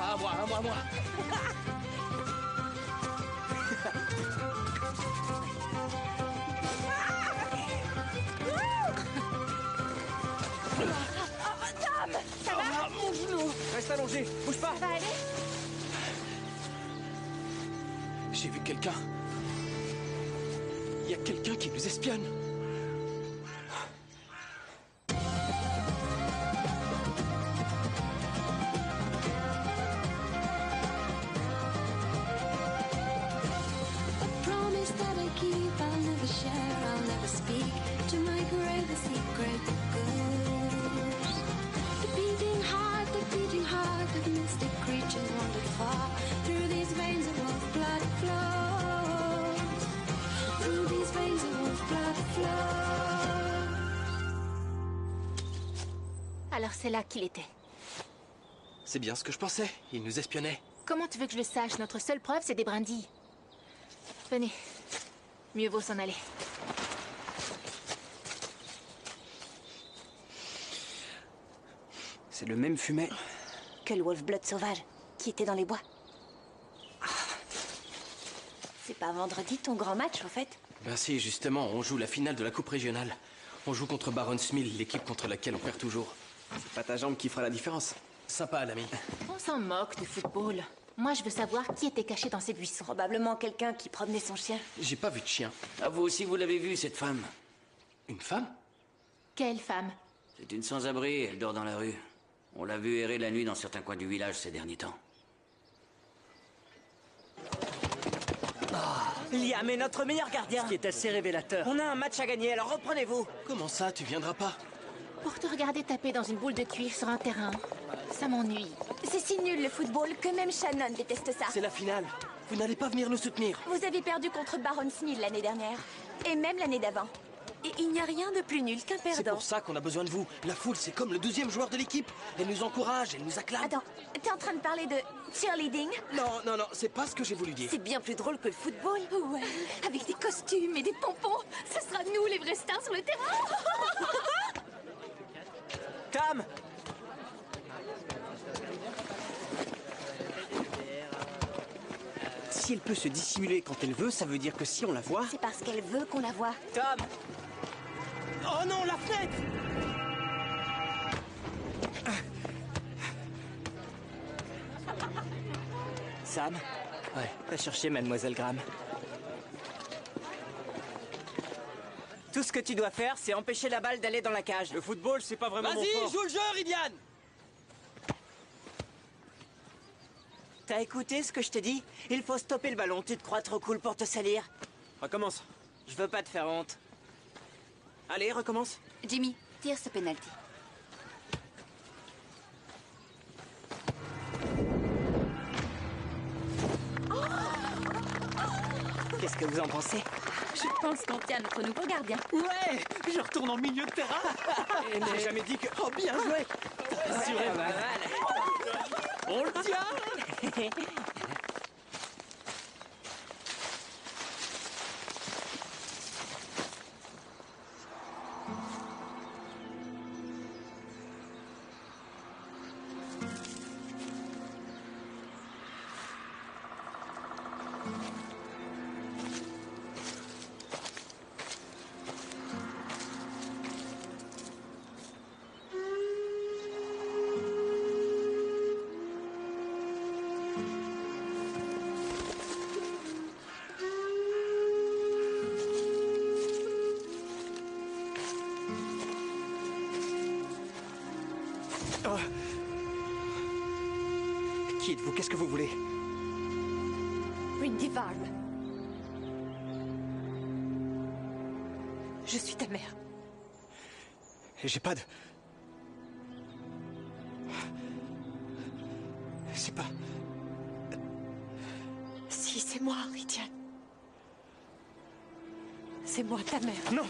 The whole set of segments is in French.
À moi. Tom, ça va? Mon genou. Reste allongé, bouge pas. Ça va aller? J'ai vu quelqu'un. Il y a quelqu'un qui nous espionne. Promise that I keep, I'll never share, I'll never speak. To my grave the secret goes. The beating heart of mystic creatures wandered far. Through these veins of wolf blood flows. Through these veins of wolf blood flows. Alors c'est là qu'il était. C'est bien ce que je pensais. Il nous espionnait. Comment tu veux que je le sache? Notre seule preuve, c'est des brindilles. Venez. Mieux vaut s'en aller. C'est le même fumet Que le Wolf-Blood sauvage, qui était dans les bois. Ah. C'est pas vendredi ton grand match, en fait? Ben si, justement, on joue la finale de la coupe régionale. On joue contre Baron Smil, l'équipe contre laquelle on perd toujours. C'est pas ta jambe qui fera la différence. Sympa, l'ami. On s'en moque du football. Moi, je veux savoir qui était caché dans ces buissons. Probablement quelqu'un qui promenait son chien. J'ai pas vu de chien. Ah, vous aussi, vous l'avez vue, cette femme. Une femme? Quelle femme? C'est une sans-abri, elle dort dans la rue. On l'a vue errer la nuit dans certains coins du village ces derniers temps. Liam est notre meilleur gardien. Ce qui est assez révélateur. On a un match à gagner, alors reprenez-vous. Comment ça, tu viendras pas? Pour te regarder taper dans une boule de cuir sur un terrain, ça m'ennuie. C'est si nul le football que même Shannon déteste ça. C'est la finale. Vous n'allez pas venir nous soutenir. Vous avez perdu contre Baron Smith l'année dernière. Et même l'année d'avant. Et il n'y a rien de plus nul qu'un C'est perdant. pour ça qu'on a besoin de vous. La foule, c'est comme le 12e joueur de l'équipe. Elle nous encourage, elle nous acclame. Attends, t'es en train de parler de cheerleading? Non, c'est pas ce que j'ai voulu dire. C'est bien plus drôle que le football. Ouais, avec des costumes et des pompons, ce sera nous les vrais stars sur le terrain. Tom! Si elle peut se dissimuler quand elle veut, ça veut dire que si on la voit... C'est parce qu'elle veut qu'on la voie. Tom! Oh non, la fenêtre! Sam? Ouais. Va chercher Mademoiselle Graham. Tout ce que tu dois faire, c'est empêcher la balle d'aller dans la cage. Le football, c'est pas vraiment mon Vas-y, fort. joue le jeu, Ridian! T'as écouté ce que je te dis? Il faut stopper le ballon, tu te crois trop cool pour te salir. Recommence. Je veux pas te faire honte. Allez, recommence. Jimmy, tire ce penalty. Qu'est-ce que vous en pensez? Je pense qu'on tient notre nouveau gardien. Ouais, je retourne en milieu de terrain. J'ai jamais dit que... Oh, bien joué. T'as assuré. On le tient. Qui êtes-vous? Qu'est-ce que vous voulez? Rindy Varm. Je suis ta mère. J'ai pas de... C'est pas... Si, c'est moi, Ridian. C'est moi, ta mère. Non!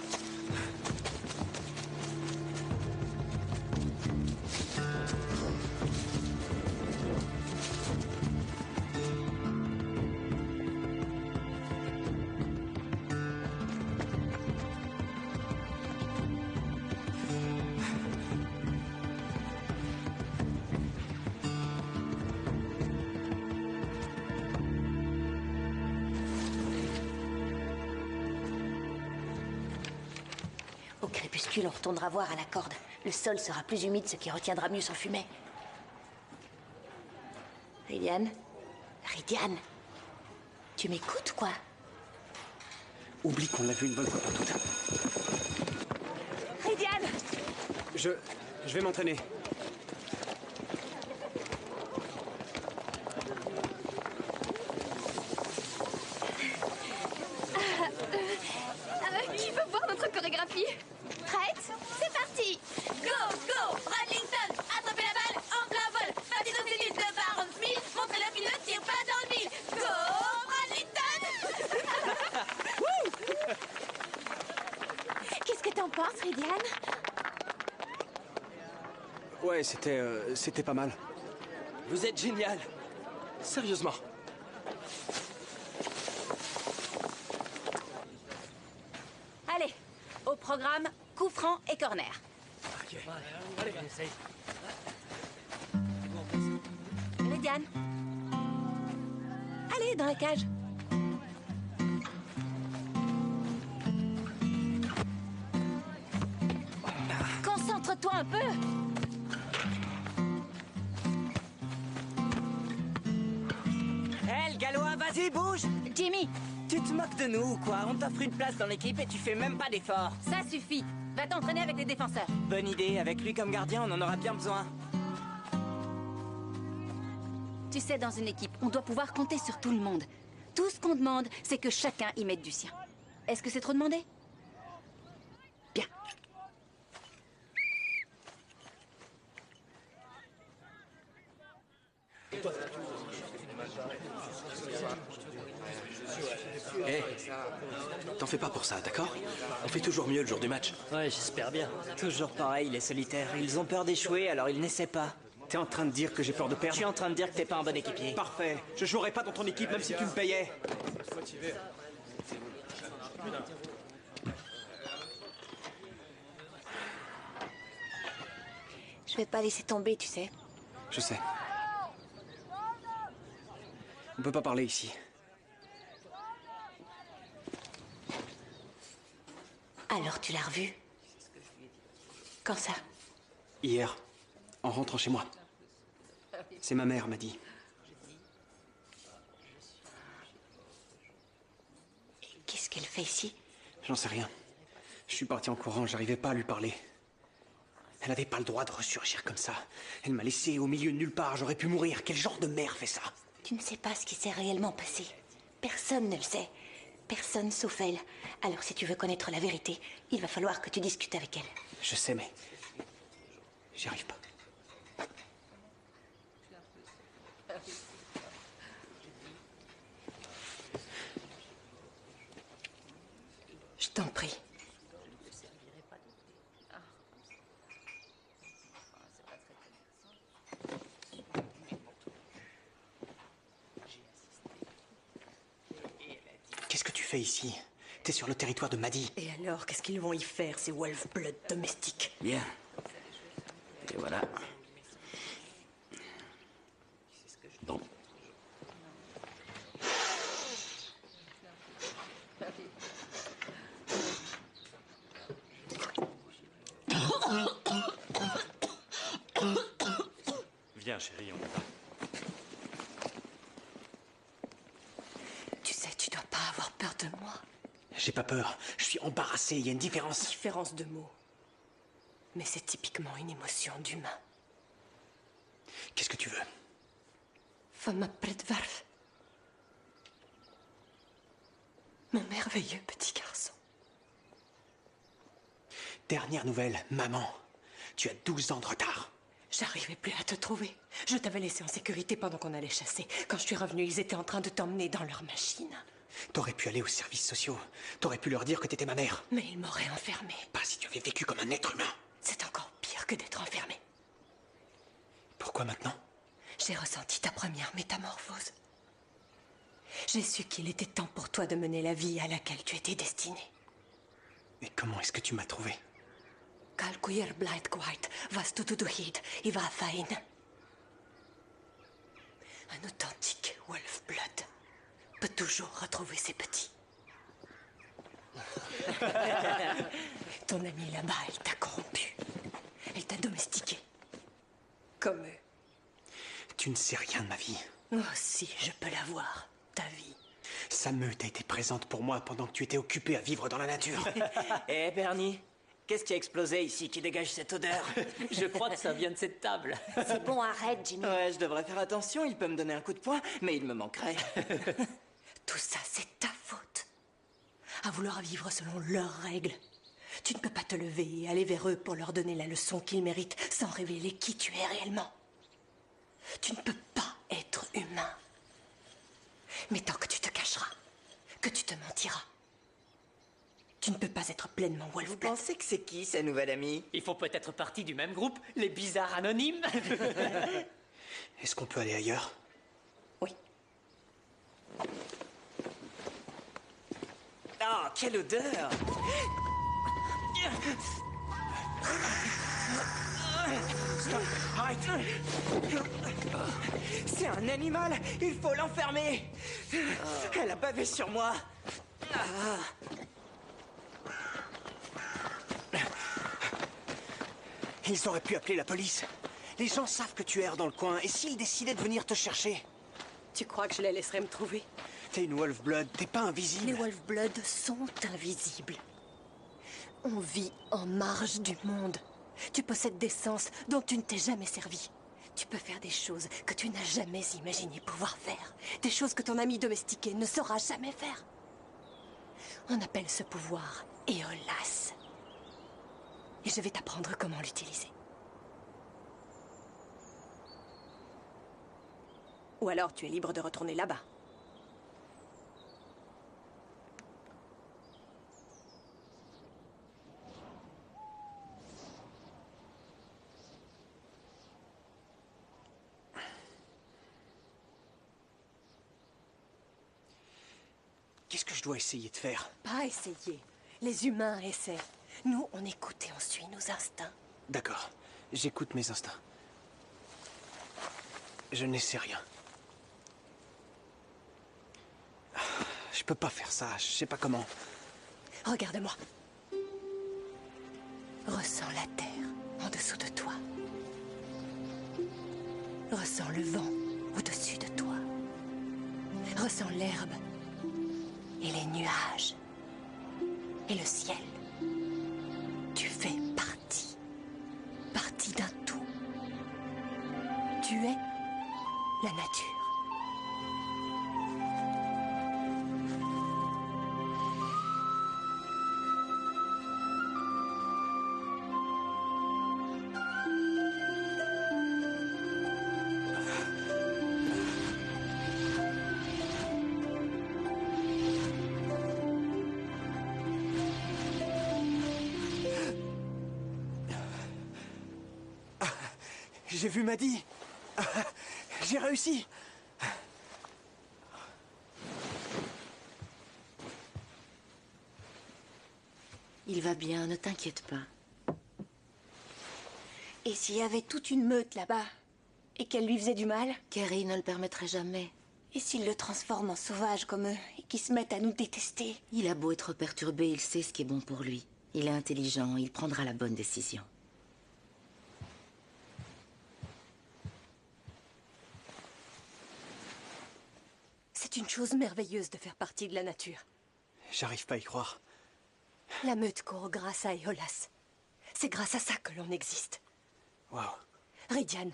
crépuscule, on retournera voir à la corde. Le sol sera plus humide, ce qui retiendra mieux son fumet. Rydian? Rydian? Tu m'écoutes ou quoi? Oublie qu'on l'a vu une bonne fois pour toutes. Rydian! Je vais m'entraîner. Qui veut voir notre chorégraphie? Prête? C'est parti! Go, go! Bradlington, attrapez la balle en plein vol! Partez dans ces luttes de Baron Smith, montrez-leur qu'il ne tire pas dans le mille! Go, Bradlington! Qu'est-ce que t'en penses, Rydian? Ouais, c'était pas mal. Vous êtes génial. Sérieusement. Allez, au programme, coup franc et corner. Rydian. Allez, dans la cage. Concentre-toi un peu. Hé, le Gallois, vas-y, bouge! Jimmy, Tu te moques de nous ou quoi? On t'offre une place dans l'équipe et tu fais même pas d'effort. ça suffit. Va t'entraîner avec les défenseurs. Bonne idée, avec lui comme gardien, on en aura bien besoin. Tu sais, dans une équipe, on doit pouvoir compter sur tout le monde. Tout ce qu'on demande, c'est que chacun y mette du sien. Est-ce que c'est trop demandé? Bien. Hé, t'en fais pas pour ça, d'accord? On fait toujours mieux le jour du match. Ouais, j'espère bien. Toujours pareil, les solitaires. Ils ont peur d'échouer, alors ils n'essaient pas. T'es en train de dire que j'ai peur de Je perdre? suis en train de dire que t'es pas un bon équipier. Parfait. Je jouerai pas dans ton équipe même si tu me payais. Je vais pas laisser tomber, tu sais. Je sais. On peut pas parler ici. Alors tu l'as revu? Quand ça? Hier, en rentrant chez moi. C'est ma mère m'a dit. Et qu'est-ce qu'elle fait ici? J'en sais rien. Je suis parti en courant, j'arrivais pas à lui parler. Elle avait pas le droit de ressurgir comme ça. Elle m'a laissé au milieu de nulle part, j'aurais pu mourir. Quel genre de mère fait ça? Tu ne sais pas ce qui s'est réellement passé. Personne ne le sait. Personne sauf elle. Alors si tu veux connaître la vérité, il va falloir que tu discutes avec elle. Je sais, mais... j'y arrive pas. Je t'en prie. Qu'est-ce que tu fais ici? T'es sur le territoire de Maddie. Et alors, qu'est-ce qu'ils vont y faire, ces Wolf-Blood domestiques? Bien. Et voilà. Bon. Viens, chérie, on y va. Tu sais, tu dois pas avoir peur de moi. J'ai pas peur, je suis embarrassé, il y a une différence. Différence de mots. Mais c'est typiquement une émotion d'humain. Qu'est-ce que tu veux? Femme près de Varf. Mon merveilleux petit garçon. Dernière nouvelle, maman. Tu as 12 ans de retard. J'arrivais plus à te trouver. Je t'avais laissé en sécurité pendant qu'on allait chasser. Quand je suis revenue, ils étaient en train de t'emmener dans leur machine. T'aurais pu aller aux services sociaux. T'aurais pu leur dire que t'étais ma mère. Mais ils m'auraient enfermée. Pas si tu avais vécu comme un être humain. C'est encore pire que d'être enfermée. Pourquoi maintenant? J'ai ressenti ta première métamorphose. J'ai su qu'il était temps pour toi de mener la vie à laquelle tu étais destinée. Et comment est-ce que tu m'as trouvé? Kalkuyer blind quiet, was du hid, i va fein. Un authentique Wolf-Blood peut toujours retrouver ses petits. Ton amie là-bas, elle t'a corrompu. Elle t'a domestiqué. Comme eux. Tu ne sais rien de ma vie. Oh si, je peux la voir. Ta vie. Sa meute a été présente pour moi pendant que tu étais occupé à vivre dans la nature. Eh Bernie, qu'est-ce qui a explosé ici qui dégage cette odeur? Je crois que ça vient de cette table. C'est bon, arrête, Jimmy. Ouais, je devrais faire attention, il peut me donner un coup de poing, mais il me manquerait. Tout ça, c'est ta faute. À vouloir vivre selon leurs règles. Tu ne peux pas te lever et aller vers eux pour leur donner la leçon qu'ils méritent sans révéler qui tu es réellement. Tu ne peux pas être humain. Mais tant que tu te cacheras, que tu te mentiras, tu ne peux pas être pleinement Vous Wolfblood. pensez que c'est qui, sa nouvelle amie? Ils font peut-être partie du même groupe, les bizarres anonymes. Est-ce qu'on peut aller ailleurs? Oui. Oh, quelle odeur! Stop. Arrête. C'est un animal! Il faut l'enfermer! Elle a bavé sur moi! Ils auraient pu appeler la police. Les gens savent que tu erres dans le coin, et s'ils décidaient de venir te chercher? Tu crois que je les laisserai me trouver? T'es une Wolfblood, t'es pas invisible. Les Wolfbloods sont invisibles. On vit en marge du monde. Tu possèdes des sens dont tu ne t'es jamais servi. Tu peux faire des choses que tu n'as jamais imaginé pouvoir faire. Des choses que ton ami domestiqué ne saura jamais faire. On appelle ce pouvoir Éolas. Et je vais t'apprendre comment l'utiliser. Ou alors tu es libre de retourner là-bas. Qu'est-ce que je dois essayer de faire? Pas essayer. Les humains essaient. Nous, on écoute et on suit nos instincts. D'accord, j'écoute mes instincts. Je n'essaie rien. Je peux pas faire ça, je sais pas comment. Regarde-moi. Ressens la terre en dessous de toi. Ressens le vent au-dessus de toi. Ressens l'herbe et les nuages et le ciel. Tu fais partie d'un tout. Tu es la nature. J'ai vu Maddy. J'ai réussi. Il va bien, ne t'inquiète pas. Et s'il y avait toute une meute là-bas et qu'elle lui faisait du mal? Kerry ne le permettrait jamais. Et s'il le transforme en sauvage comme eux et qu'ils se mettent à nous détester? Il a beau être perturbé, il sait ce qui est bon pour lui. Il est intelligent, il prendra la bonne décision. C'est une chose merveilleuse de faire partie de la nature. J'arrive pas à y croire. La meute court grâce à Éolas. C'est grâce à ça que l'on existe. Waouh. Rydian,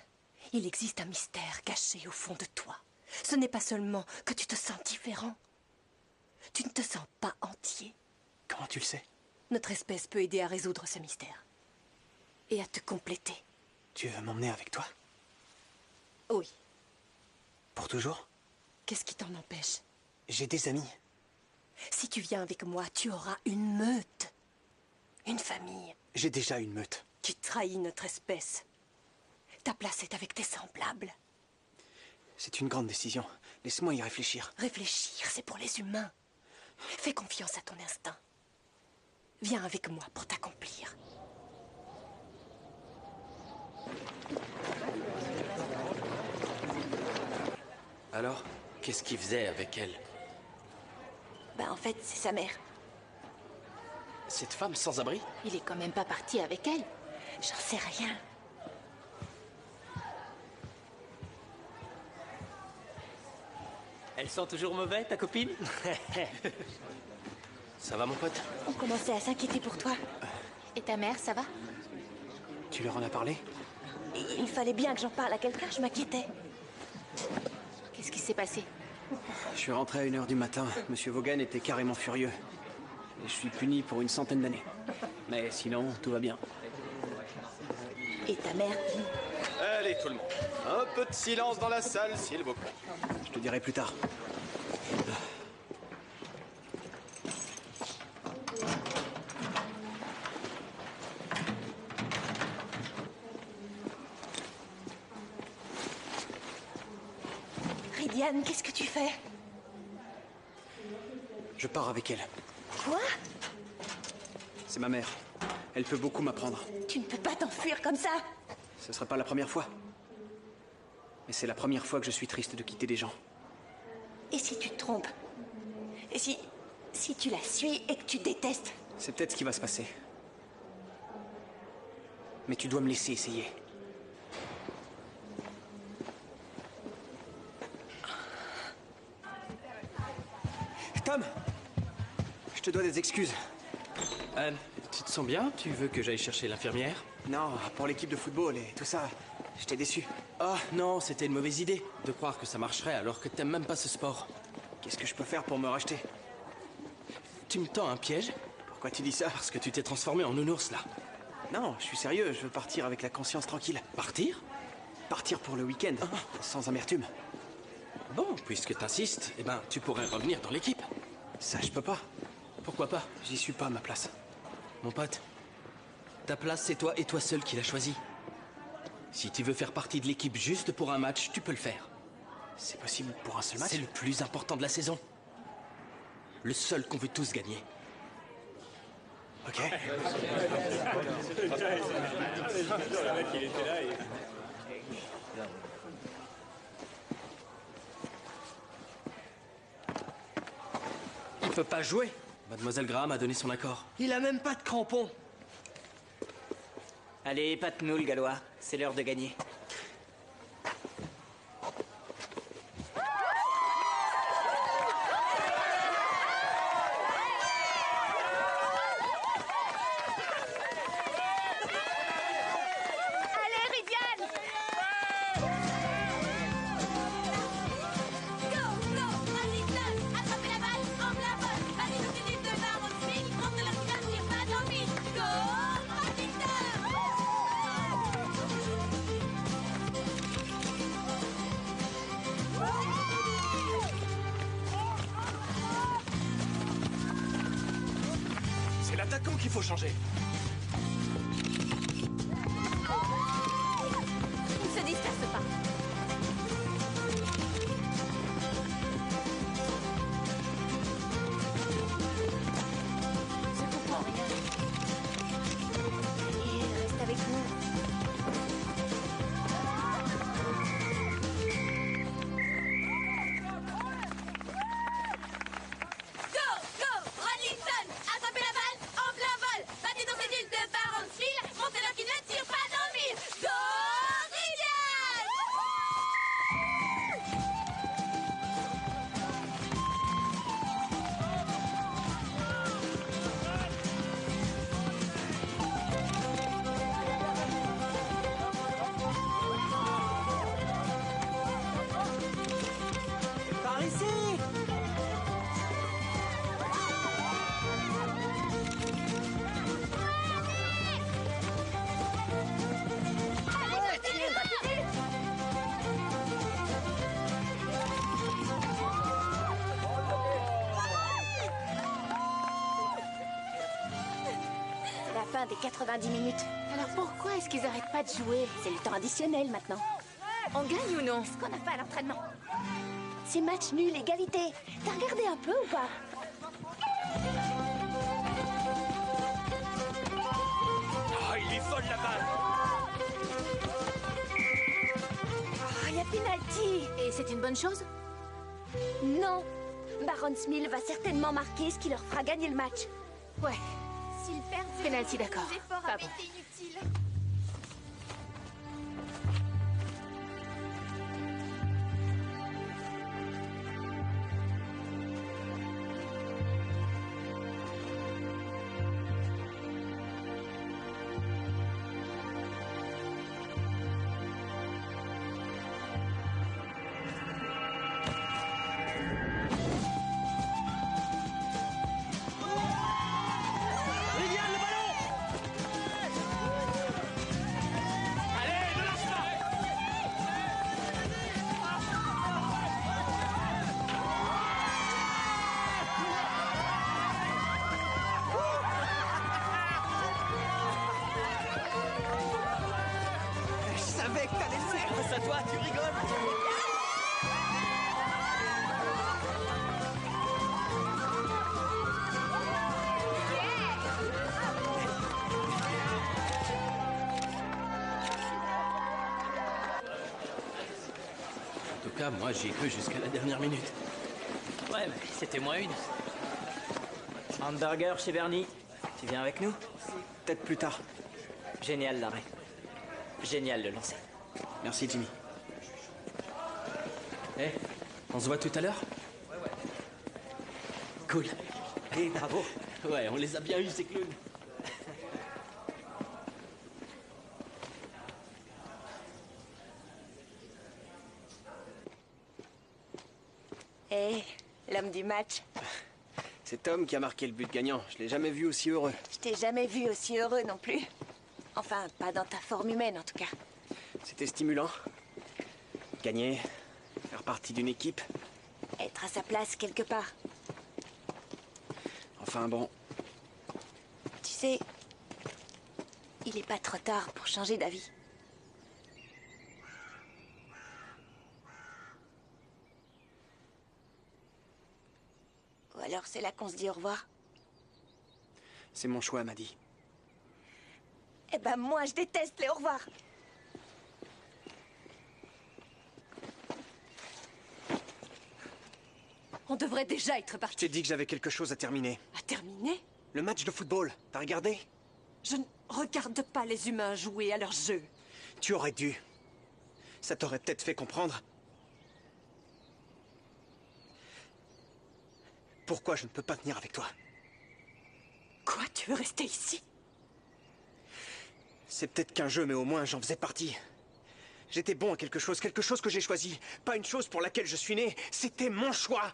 il existe un mystère caché au fond de toi. Ce n'est pas seulement que tu te sens différent. Tu ne te sens pas entier. Comment tu le sais? Notre espèce peut aider à résoudre ce mystère. Et à te compléter. Tu veux m'emmener avec toi? Oui. Pour toujours? Qu'est-ce qui t'en empêche? J'ai des amis. Si tu viens avec moi, tu auras une meute. Une famille. J'ai déjà une meute. Tu trahis notre espèce. Ta place est avec tes semblables. C'est une grande décision. Laisse-moi y réfléchir. Réfléchir, c'est pour les humains. Fais confiance à ton instinct. Viens avec moi pour t'accomplir. Alors, qu'est-ce qu'il faisait avec elle? En fait, c'est sa mère. Cette femme sans abri? Il est quand même pas parti avec elle. J'en sais rien. Elles sont toujours mauvais, ta copine? Ça va, mon pote? On commençait à s'inquiéter pour toi. Et ta mère, ça va? Tu leur en as parlé? Il fallait bien que j'en parle à quelqu'un, je m'inquiétais. Qu'est-ce qui s'est passé? Je suis rentré à 1h du matin. Monsieur Vaughan était carrément furieux. Et je suis puni pour une centaine d'années. Mais sinon, tout va bien. Et ta mère? Allez, tout le monde. Un peu de silence dans la salle, s'il vous plaît. Je te dirai plus tard. Ridian, qu'est-ce que tu fais? Je pars avec elle. Quoi? C'est ma mère. Elle peut beaucoup m'apprendre. Tu ne peux pas t'enfuir comme ça. Ce serait pas la première fois. Mais c'est la première fois que je suis triste de quitter des gens. Et si tu te trompes? Et si tu la suis et que tu détestes? C'est peut-être ce qui va se passer. Mais tu dois me laisser essayer. Tom! Je te dois des excuses. Tu te sens bien? Tu veux que j'aille chercher l'infirmière? Non, pour l'équipe de football et tout ça, j'étais déçu. Ah non, c'était une mauvaise idée de croire que ça marcherait alors que t'aimes même pas ce sport. Qu'est-ce que je peux faire pour me racheter? Tu me tends un piège? Pourquoi tu dis ça? Parce que tu t'es transformé en nounours là. Non, je suis sérieux, je veux partir avec la conscience tranquille. Partir? Partir pour le week-end, sans amertume. Bon, puisque t'insistes, eh ben tu pourrais revenir dans l'équipe. Ça, je peux pas. Pourquoi pas? J'y suis pas à ma place. Mon pote, ta place c'est toi et toi seul qui l'as choisie. Si tu veux faire partie de l'équipe juste pour un match, tu peux le faire. C'est possible pour un seul match? C'est le plus important de la saison. Le seul qu'on veut tous gagner. Ok. Il peut pas jouer. Mademoiselle Graham a donné son accord. Il a même pas de crampons. Allez, pas de nous, le gallois. C'est l'heure de gagner. Allez, Ridian! Go, go! Radisson! Attrapez la balle en plein vol! Vas-y, nous finissons de Baron Smith! Montre leur qui va pas dans le vide! Go! C'est l'attaquant qu'il faut changer. Ne se disperse pas. Je comprends rien. Allez, reste avec nous. Go, go! Radisson! Attrapez la balle en plein vol! Battez dans ces duels de Baron Smith! Montrez-leur qu'ils ne tirent pas dans le mille! Go, Ridian! Par ici! Allez, continue, continue! C'est la fin des 90 minutes. Alors pourquoi est-ce qu'ils arrêtent pas de jouer? C'est le temps additionnel maintenant. On gagne ou non? Ce qu'on a fait à l'entraînement. C'est match nul, égalité. T'as regardé un peu ou pas? Ah, il est folle la balle. Ah, il y a penalty. Et c'est une bonne chose? Non. Baron Smith va certainement marquer ce qui leur fera gagner le match. Ouais, a-t-il perdu? Penalty, d'accord. Les efforts Pas avaient bon. été inutiles. Lydiane, le ballon! Allez, ne lâche pas! Je savais que t'allais le faire! Grâce à toi, tu rigoles? En tout cas, moi, j'y ai cru jusqu'à la dernière minute. Ouais, mais c'était moins une. Hamburger chez Bernie. Tu viens avec nous? Peut-être plus tard. Génial l'arrêt. Génial le lancer. Merci, Jimmy. Eh, on se voit tout à l'heure? Cool. Et bravo. Ouais, on les a bien eus, ces clowns. Hé, l'homme du match. C'est Tom qui a marqué le but gagnant. Je l'ai jamais vu aussi heureux. Je t'ai jamais vu aussi heureux non plus. Enfin, pas dans ta forme humaine en tout cas. C'était stimulant. Gagner, faire partie d'une équipe. Être à sa place quelque part. Enfin bon, Tu sais, il est pas trop tard pour changer d'avis. Ou alors c'est là qu'on se dit au revoir. c'est mon choix, Maddy. Eh ben moi, je déteste les au revoir. On devrait déjà être Je parti. t'ai dit que j'avais quelque chose à terminer. À terminer? Le match de football, t'as regardé? Je ne regarde pas les humains jouer à leur jeu. Tu aurais dû. Ça t'aurait peut-être fait comprendre. Pourquoi je ne peux pas venir avec toi? Quoi, tu veux rester ici? C'est peut-être qu'un jeu, mais au moins j'en faisais partie. J'étais bon à quelque chose que j'ai choisi. Pas une chose pour laquelle je suis né. C'était mon choix.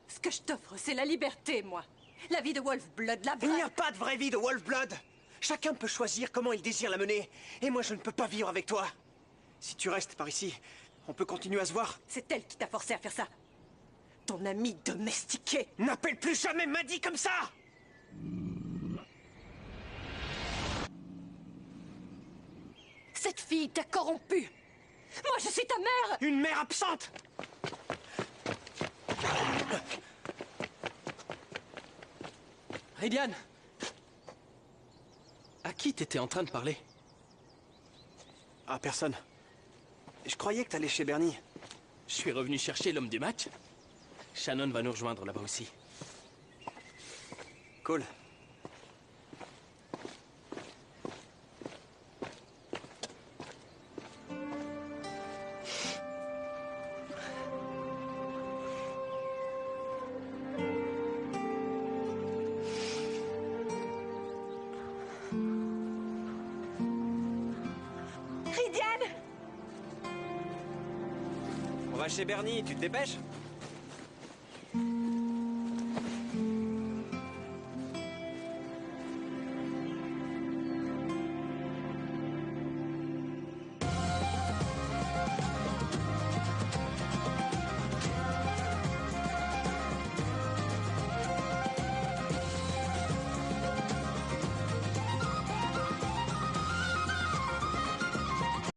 Ce que je t'offre, c'est la liberté, moi. La vie de Wolf-Blood, la vraie. Il n'y a pas de vraie vie de Wolf-Blood. Chacun peut choisir comment il désire la mener. Et moi, je ne peux pas vivre avec toi. Si tu restes par ici, on peut continuer à se voir. C'est elle qui t'a forcé à faire ça. Ton ami domestiqué. N'appelle plus jamais Maddy comme ça! Cette fille t'a corrompu. Moi, je suis ta mère. Une mère absente! Lydiane! À qui t'étais en train de parler? Ah, personne. Je croyais que t'allais chez Bernie. Je suis revenu chercher l'homme du match. Shannon va nous rejoindre là-bas aussi. Cool. Ridiane! On va chez Bernie, tu te dépêches?